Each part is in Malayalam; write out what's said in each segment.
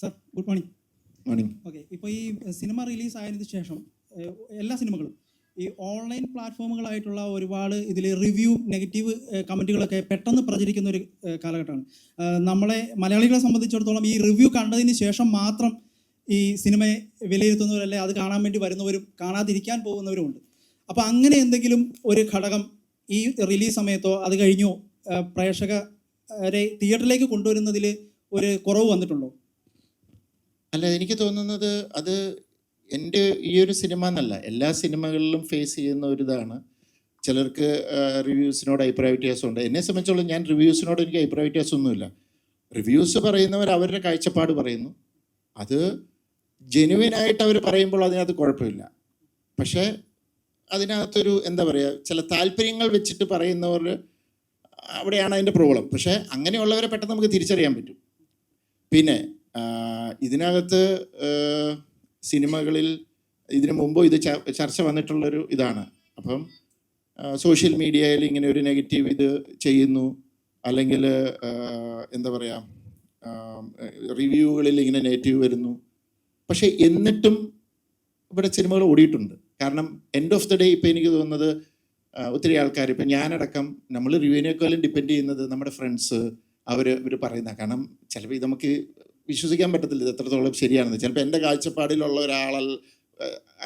Sir good morning. Morning. Okay, ഇപ്പോൾ ഈ സിനിമ റിലീസ് ആയതിനു ശേഷം എല്ലാ സിനിമകളും ഈ ഓൺലൈൻ പ്ലാറ്റ്ഫോമുകളായിട്ടുള്ള ഒരുപാട് ഇതിൽ റിവ്യൂ നെഗറ്റീവ് കമൻറ്റുകളൊക്കെ പെട്ടെന്ന് പ്രചരിക്കുന്ന ഒരു കാലഘട്ടമാണ്. നമ്മളെ മലയാളികളെ സംബന്ധിച്ചിടത്തോളം ഈ റിവ്യൂ കണ്ടതിന് ശേഷം മാത്രം ഈ സിനിമയെ വിലയിരുത്തുന്നവരല്ലേ അത് കാണാൻ വേണ്ടി വരുന്നവരും കാണാതിരിക്കാൻ പോകുന്നവരുമുണ്ട്. അപ്പോൾ അങ്ങനെ എന്തെങ്കിലും ഒരു ഘടകം ഈ റിലീസ് സമയത്തോ അത് കഴിഞ്ഞോ പ്രേക്ഷകരെ തിയേറ്ററിലേക്ക് കൊണ്ടുവരുന്നതിൽ ഒരു കുറവ് വന്നിട്ടുണ്ടോ? അല്ല, എനിക്ക് തോന്നുന്നത് അത് എൻ്റെ ഈ ഒരു സിനിമ എന്നല്ല, എല്ലാ സിനിമകളിലും ഫേസ് ചെയ്യുന്ന ഒരു ഇതാണ്. ചിലർക്ക് റിവ്യൂസിനോട് അഭിപ്രായ വ്യത്യാസമുണ്ട്. എന്നെ സംബന്ധിച്ചോളം ഞാൻ റിവ്യൂസിനോട് എനിക്ക് അഭിപ്രായ വ്യത്യാസമൊന്നുമില്ല. റിവ്യൂസ് പറയുന്നവർ അവരുടെ കാഴ്ചപ്പാട് പറയുന്നു, അത് ജെനുവിനായിട്ട് അവർ പറയുമ്പോൾ അതിനകത്ത് കുഴപ്പമില്ല. പക്ഷേ അതിനകത്തൊരു എന്താ പറയുക, ചില താല്പര്യങ്ങൾ വെച്ചിട്ട് പറയുന്നവർ, അവിടെയാണ് അതിൻ്റെ പ്രോബ്ലം. പക്ഷേ അങ്ങനെയുള്ളവരെ പെട്ടെന്ന് നമുക്ക് തിരിച്ചറിയാൻ പറ്റും. പിന്നെ ഇതിനകത്ത് സിനിമകളിൽ ഇതിനു മുമ്പ് ഇത് ചർച്ച വന്നിട്ടുള്ളൊരു ഇതാണ്. അപ്പം സോഷ്യൽ മീഡിയയിൽ ഇങ്ങനെ ഒരു നെഗറ്റീവ് ഇത് ചെയ്യുന്നു, അല്ലെങ്കിൽ എന്താ പറയുക, റിവ്യൂകളിൽ ഇങ്ങനെ നെഗറ്റീവ് വരുന്നു. പക്ഷേ എന്നിട്ടും ഇവിടെ സിനിമകൾ ഓടിയിട്ടുണ്ട്. കാരണം എൻഡ് ഓഫ് ദ ഡേ ഇപ്പോൾ എനിക്ക് തോന്നുന്നത് ഒത്തിരി ആൾക്കാർ, ഇപ്പം ഞാനടക്കം, നമ്മൾ റിവ്യൂവിനേക്കാളും ഡിപ്പെൻഡ് ചെയ്യുന്നത് നമ്മുടെ ഫ്രണ്ട്സ് അവർ പറയുന്ന. കാരണം ചിലപ്പോൾ ഇത് നമുക്ക് വിശ്വസിക്കാൻ പറ്റത്തില്ല ഇത് എത്രത്തോളം ശരിയാണെന്ന്. ചിലപ്പോൾ എൻ്റെ കാഴ്ചപ്പാടിലുള്ള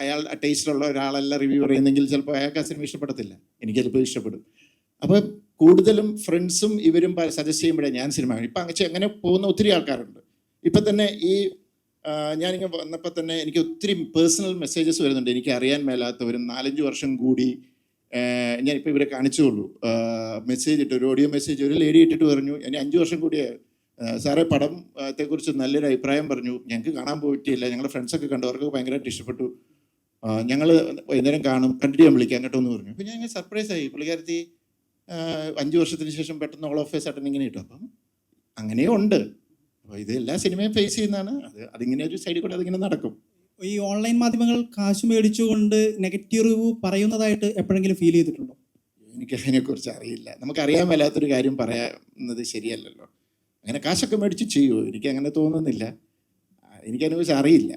അയാൾ ടേസ്റ്റിലുള്ള ഒരാളല്ല റിവ്യൂ പറയുന്നെങ്കിൽ ചിലപ്പോൾ അയാൾക്ക് ആ സിനിമ ഇഷ്ടപ്പെടത്തില്ല, എനിക്ക് ചിലപ്പോൾ ഇഷ്ടപ്പെടും. അപ്പോൾ കൂടുതലും ഫ്രണ്ട്സും ഇവരും സജസ്റ്റ് ചെയ്യുമ്പോഴേ ഞാൻ സിനിമ കാണും. ഇപ്പം അങ്ങനെ പോകുന്ന ഒത്തിരി ആൾക്കാരുണ്ട്. ഇപ്പം തന്നെ ഈ ഞാനിങ്ങനെ വന്നപ്പോൾ തന്നെ എനിക്ക് ഒത്തിരി പേഴ്സണൽ മെസ്സേജസ് വരുന്നുണ്ട്. എനിക്ക് അറിയാൻ മേലാത്തവരും 4-5 വർഷം കൂടി ഞാനിപ്പോൾ ഇവരെ കാണിച്ചുള്ളൂ. മെസ്സേജ് ഇട്ട്, ഒരു ഓഡിയോ മെസ്സേജ് ഒരു ലേഡി ഇട്ടിട്ട് പറഞ്ഞു, ഇനി 5 വർഷം കൂടിയായി സാറേ, പടത്തെക്കുറിച്ച് നല്ലൊരു അഭിപ്രായം പറഞ്ഞു, ഞങ്ങൾക്ക് കാണാൻ പോയിട്ടില്ല, ഞങ്ങളുടെ ഫ്രണ്ട്സൊക്കെ കണ്ടു, അവർക്ക് ഭയങ്കരമായിട്ട് ഇഷ്ടപ്പെട്ടു, ഞങ്ങൾ വൈകുന്നേരം കാണും, കണ്ടിട്ട് ഞാൻ വിളിക്കാം കേട്ടോ എന്ന് പറഞ്ഞു. അപ്പോൾ ഞാൻ ഇങ്ങനെ സർപ്രൈസായി. പുള്ളിക്കാരത്തി 5 വർഷത്തിന് ശേഷം പെട്ടെന്ന് ഓൾ ഓഫ് എ സഡൻ ഇങ്ങനെ ഇട്ടു. അപ്പം അങ്ങനെയും ഉണ്ട്. അപ്പോൾ ഇത് എല്ലാ സിനിമയും ഫേസ് ചെയ്യുന്നതാണ്. അതിങ്ങനെ ഒരു സൈഡിൽ കൂടെ അതിങ്ങനെ നടക്കും. ഈ ഓൺലൈൻ മാധ്യമങ്ങൾ കാശ് മേടിച്ചുകൊണ്ട് നെഗറ്റീവ് റിവ്യൂ പറയുന്നതായിട്ട് എപ്പോഴെങ്കിലും ഫീൽ ചെയ്തിട്ടുണ്ടോ? എനിക്ക് അതിനെക്കുറിച്ച് അറിയില്ല. നമുക്കറിയാൻ മേലാത്തൊരു കാര്യം പറയുന്നത് ശരിയല്ലല്ലോ. അങ്ങനെ കാശൊക്കെ മേടിച്ച് ചെയ്യുമോ? എനിക്ക് അങ്ങനെ തോന്നുന്നില്ല. എനിക്കതിനെക്കുറിച്ച് അറിയില്ല.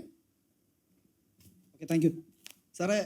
ഓക്കെ, താങ്ക് യു സാറേ.